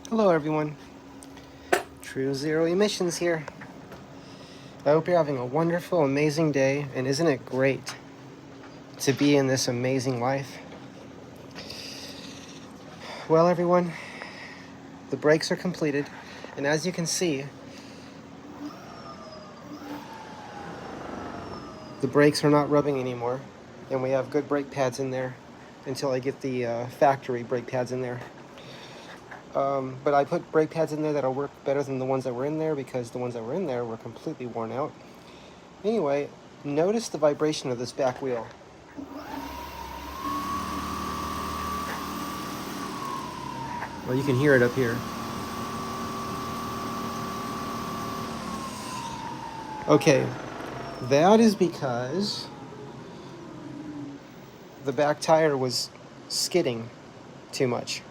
Hello everyone, True Zero Emissions here. I hope you're having a wonderful, amazing day, and isn't it great to be in this amazing life? Well everyone, the brakes are completed, and as you can see, the brakes are not rubbing anymore, and we have good brake pads in there until I get the factory brake pads in there. But I put brake pads in there that'll work better than the ones that were in there because the ones that were in there were completely worn out. Anyway, notice the vibration of this back wheel. Well, you can hear it up here. Okay, that is because the back tire was skidding too much.